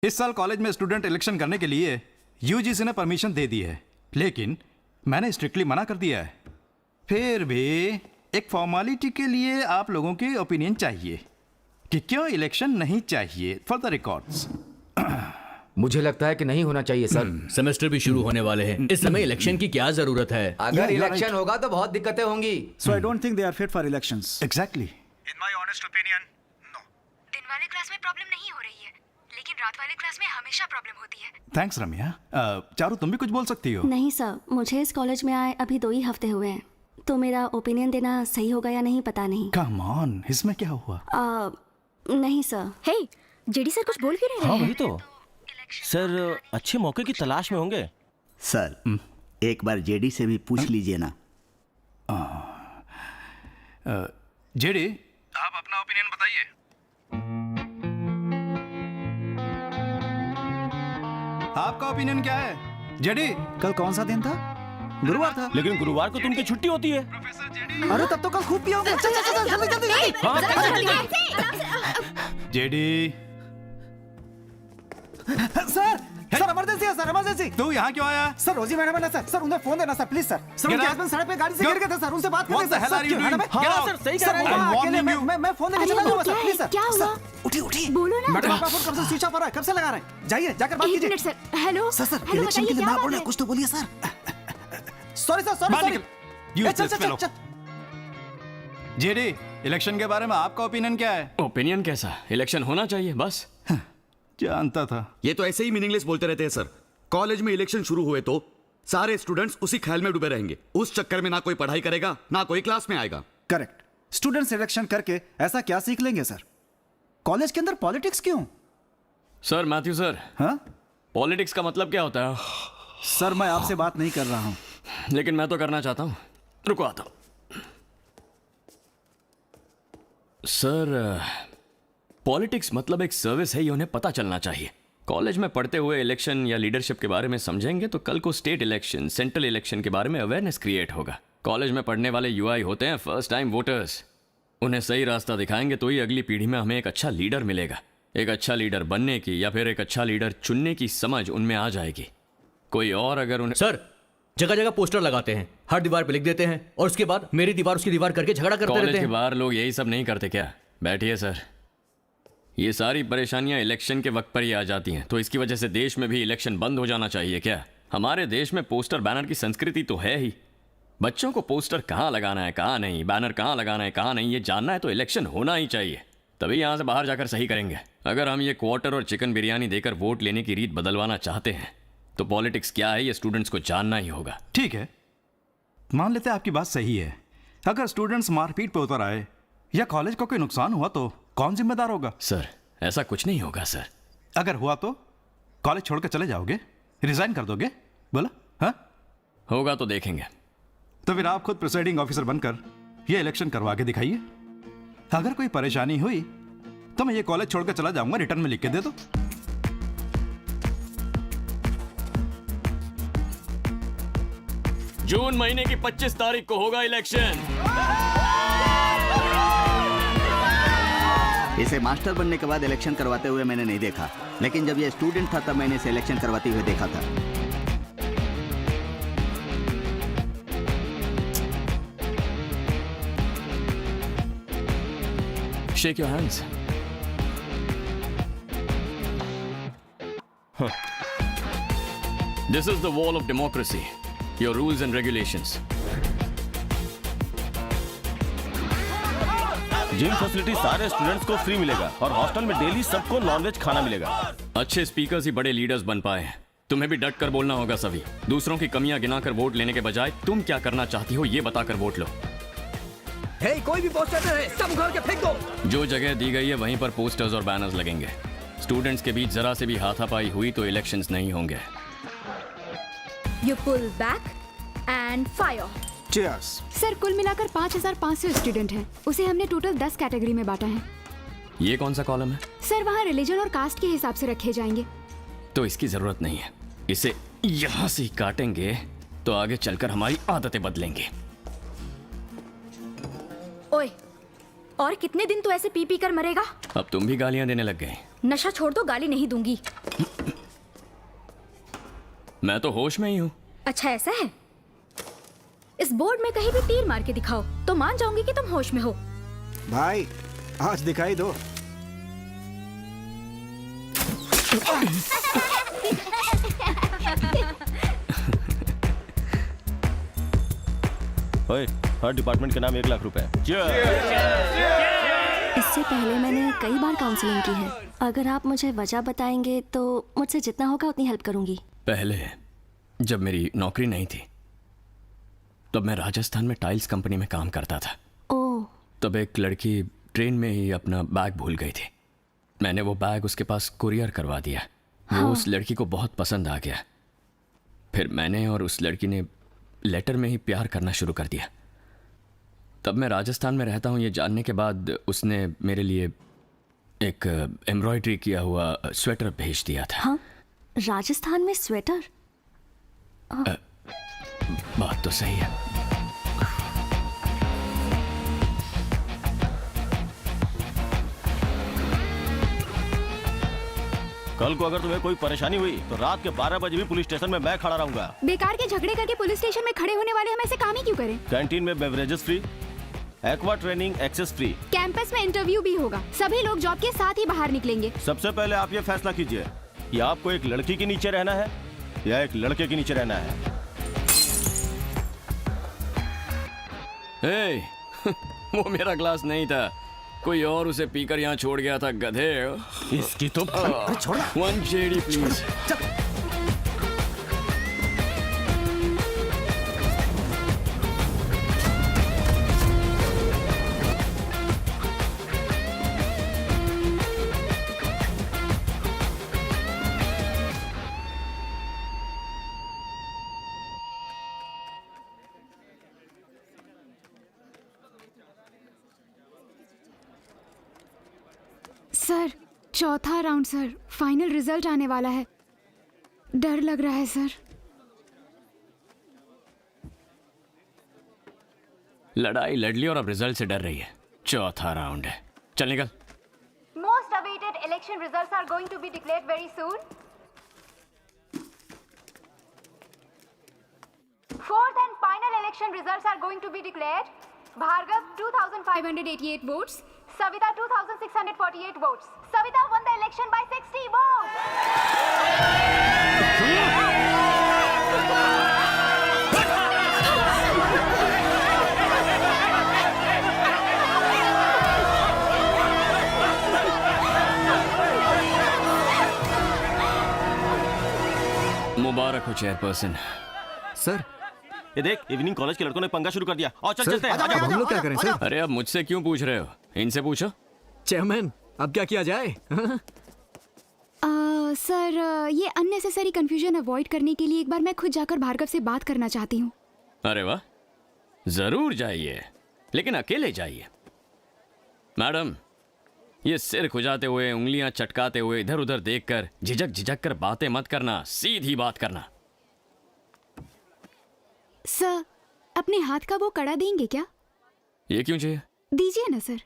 इस साल कॉलेज में स्टूडेंट इलेक्शन करने के लिए यूजीसी ने परमिशन दे दी है, लेकिन मैंने स्ट्रिक्टली मना कर दिया है। फिर भी एक फॉर्मेलिटी के लिए आप लोगों की ओपिनियन चाहिए कि क्यों इलेक्शन नहीं चाहिए फॉर द रिकॉर्ड्स। मुझे लगता है कि नहीं होना चाहिए सर। सेमेस्टर भी शुरू होने वाले हैं, इस समय इलेक्शन की क्या जरूरत है? अगर इलेक्शन होगा तो बहुत दिक्कतें होंगी। So I don't think they are fit for elections. Exactly. In my honest opinion, no. दिन वाले क्लास में प्रॉब्लम नहीं हो रही है, लेकिन रात वाले क्लास में हमेशा प्रॉब्लम होती है। थैंक्स रम्या। चारू तुम भी कुछ बोल सकती हो। नहीं सर, मुझे इस कॉलेज में आए अभी 2 ही हफ्ते हुए हैं, तो मेरा ओपिनियन देना सही होगा या नहीं पता नहीं। कम ऑन, इसमें क्या हुआ? नहीं सर। हे, जेडी सर कुछ बोल क्यों नहीं रहे हाँ हैं? वही तो सर, अच्छे मौके की तलाश में होंगे। सर एक बार जेडी से भी पूछ लीजिए ना। जेडी, आप अपना ओपिनियन बताइए। आपका ओपिनियन क्या है? जेडी, कल कौन सा दिन था? गुरुवार था। लेकिन गुरुवार को तो उनकी छुट्टी होती है। अरे तब तो कल खूब पिया होगा। चल चल चल जल्दी जल्दी। जेडी। सर सर इमरजेंसी है सर, इमरजेंसी। तू यहाँ क्यों आया? सर रोजी मैडम है ना सर, सर उन्हें फोन देना sir please sir. Sir Get उनके out. हस्बैंड सड़क पे गाड़ी से गिर गए थे सर, उनसे बात What करनी the है hell are you sir. doing? Madam, Get out. Sir सही सर कह रहे हैं। I'm अकेले warning you. मैं फोन देके अरे चला वो जाऊंगा क्या सर है? Please sir. क्या हुआ? सर, उठिए उठिए। बोलो ना। मैडम आपका फोन कब से स्विच ऑफ हो रहा है? कब से लगा रहे हैं? जाइए जाकर बात 1 कीजिए। Minute sir. Hello sir sir hello, election के बताइए लिए क्या ना बात बोलना, है? कुछ तो बोलिए सर। सॉरी सर, सॉरी बाहर सॉरी। निकल। You चल this चल fellow. चल। जेडी, इलेक्शन के बारे में आपका ओपिनियन क्या है? ओपिनियन कैसा? इलेक्शन होना चाहिए बस। जानता था। ये तो ऐसे ही मीनिंगलेस बोलते रहते हैं सर। कॉलेज में इलेक्शन शुरू हुए तो सारे स्टूडेंट्स उसी ख्याल में डूबे रहेंगे। उस चक्कर में ना कोई पढ़ाई करेगा ना कोई क्लास में आएगा। करेक्ट। स्टूडेंट सिलेक्शन करके ऐसा क्या सीख लेंगे सर? कॉलेज के अंदर पॉलिटिक्स क्यों? सर मैथ्यू सर, हाँ पॉलिटिक्स का मतलब क्या होता है? सर मैं आपसे बात नहीं कर रहा हूँ। लेकिन मैं तो करना चाहता हूँ। रुको आता हूँ। सर, पॉलिटिक्स मतलब एक सर्विस है, ये उन्हें पता चलना चाहिए। कॉलेज में पढ़ते हुए इलेक्शन या लीडरशिप के बारे में समझेंगे तो कल को स्टेट इलेक्शन, सेंट्रल इलेक्शन के बारे में अवेयरनेस क्रिएट होगा। कॉलेज में पढ़ने वाले यूआई होते हैं फर्स्ट टाइम वोटर्स। उन्हें सही रास्ता दिखाएंगे तो ही अगली पीढ़ी में हमें एक अच्छा लीडर मिलेगा। एक अच्छा लीडर बनने की या फिर एक अच्छा लीडर चुनने की समझ उनमें आ जाएगी। कोई और अगर उन्हें सर जगह जगह पोस्टर लगाते हैं, हर दीवार पे लिख देते हैं और उसके बाद मेरी दीवार उसकी दीवार करके झगड़ा करते कॉलेज रहते के हैं। बाहर लोग यही सब नहीं करते क्या? बैठिए सर। ये सारी परेशानियां इलेक्शन के वक्त पर ही आ जाती हैं, तो इसकी वजह से देश में भी इलेक्शन बंद हो जाना चाहिए क्या? हमारे देश में पोस्टर बैनर की संस्कृति तो है ही। बच्चों को पोस्टर कहाँ लगाना है कहाँ नहीं, बैनर कहाँ लगाना है कहाँ नहीं, ये जानना है तो इलेक्शन होना ही चाहिए। तभी यहाँ से बाहर जाकर सही करेंगे। अगर हम ये क्वार्टर और चिकन बिरयानी देकर वोट लेने की रीत बदलवाना चाहते हैं तो पॉलिटिक्स क्या है ये स्टूडेंट्स को जानना ही होगा। ठीक है, मान लेते हैं आपकी बात सही है। अगर स्टूडेंट्स मारपीट पे उतर आए या कॉलेज को कोई नुकसान हुआ तो कौन जिम्मेदार होगा? सर ऐसा कुछ नहीं होगा सर। अगर हुआ तो कॉलेज छोड़कर चले जाओगे, रिजाइन कर दोगे? बोला हाँ? होगा तो देखेंगे। तो फिर आप खुद प्रिसाइडिंग ऑफिसर बनकर ये इलेक्शन करवा के दिखाइए। अगर कोई परेशानी हुई तो मैं ये कॉलेज छोड़कर चला जाऊंगा, रिटर्न में लिख के दे दो। जून महीने की 25 तारीख को होगा इलेक्शन। इसे मास्टर बनने के बाद इलेक्शन करवाते हुए मैंने नहीं देखा, लेकिन जब ये स्टूडेंट था तब मैंने इसे इलेक्शन करवाते हुए देखा था। Shake your hands. This is the wall of democracy. Your rules and regulations. Gym facility सारे स्टूडेंट्स को फ्री मिलेगा और हॉस्टल में डेली सबको नॉनवेज खाना मिलेगा। अच्छे स्पीकर्स ही बड़े लीडर्स बन पाए हैं। तुम्हें भी डट कर बोलना होगा सभी। दूसरों की कमियां गिनाकर वोट लेने के बजाय तुम क्या करना चाहती हो ये बताकर वोट लो। हे, कोई भी पोस्टर न रहे, सब उखाड़ के फेंक दो। जो जगह दी गई है वहीं पर पोस्टर्स और बैनर्स लगेंगे। स्टूडेंट्स के बीच जरा से भी हाथापाई हुई तो इलेक्शंस नहीं होंगे। You pull back and fire. Cheers. Sir कुल मिलाकर 5500 स्टूडेंट हैं। उसे हमने टोटल 10 कैटेगरी में बांटा है। ये कौन सा कॉलम है? सर वहाँ रिलीजन और कास्ट के हिसाब से रखे जाएंगे। तो इसकी जरूरत नहीं है। इसे यहां से ही काटेंगे तो आगे चलकर हमारी आदतें बदलेंगे। ओए, और कितने दिन तू ऐसे पी पी कर मरेगा? अब तुम भी गालियां देने लग गए। नशा छोड़ दो, गाली नहीं दूंगी। मैं तो होश में ही हूँ। अच्छा ऐसा है? इस बोर्ड में कहीं भी तीर मार के दिखाओ तो मान जाऊंगी कि तुम होश में हो। भाई आज दिखाई दो। ओए, हर डिपार्टमेंट के नाम 1 लाख रुपए। इससे पहले मैंने कई बार काउंसलिंग की है। अगर आप मुझे वजह बताएंगे तो मुझसे जितना होगा उतनी हेल्प करूंगी। पहले जब मेरी नौकरी नहीं थी तब मैं राजस्थान में टाइल्स कंपनी में काम करता था। ओह। तब एक लड़की ट्रेन में ही अपना बैग भूल गई थी। मैंने वो बैग उसके पास कुरियर करवा दिया। वो उस लड़की को बहुत पसंद आ गया। फिर मैंने और उस लड़की ने लेटर में ही प्यार करना शुरू कर दिया। तब मैं राजस्थान में रहता हूँ ये जानने के बाद उसने मेरे लिए एक एम्ब्रॉयडरी किया हुआ स्वेटर भेज दिया था। हाँ, राजस्थान में स्वेटर? बात तो सही है। कल को अगर तुम्हें कोई परेशानी हुई तो रात के 12 बजे भी पुलिस स्टेशन में मैं खड़ा रहूंगा। बेकार के झगड़े करके पुलिस स्टेशन में खड़े होने वाले हम ऐसे काम ही क्यों करें? कैंटीन में beverages free, aqua training access free. Campus में इंटरव्यू भी होगा। सभी लोग जॉब के साथ ही बाहर निकलेंगे। सबसे पहले आप ये फैसला कीजिए कि आपको एक लड़की के नीचे रहना है या एक लड़के के नीचे रहना है। हे, वो मेरा ग्लास नहीं था, कोई और उसे पीकर यहाँ छोड़ गया था। गधे। इसकी तो छोड़ना। 1 JD प्लीज। सर, चौथा राउंड सर, फाइनल रिजल्ट आने वाला है। डर लग रहा है सर। लड़ाई लड़ ली और अब रिजल्ट से डर रही है। चौथा राउंड है, चल निकल। Most awaited election results are going to be declared very soon. Fourth and final election results are going to be declared. Bhargav 2,588 votes. Savita 2,648 votes. Savita won the election by 60 votes. मुबारक हो chairperson. Sir, ये देख, evening college के लड़कों ने पंगा शुरू कर दिया। और चल चलते हैं। अब हम लोग क्या करें सर? अरे अब मुझसे क्यों पूछ रहे हो? इनसे पूछो। चेयरमैन, अब क्या किया जाए? सर, ये अननेसेसरी कंफ्यूजन अवॉइड करने के लिए एक बार मैं खुद जाकर भार्गव से बात करना चाहती हूँ। अरे वाह, जरूर जाइए, लेकिन अकेले जाइए। मैडम, ये सिर खुजाते हुए, उंगलियां चटकाते हुए, इधर उधर देखकर झिझक कर बातें मत करना, सीधी बात करना। सर, अपने हाथ का वो कड़ा देंगे क्या? ये क्यों चाहिए? दीजिए ना सर।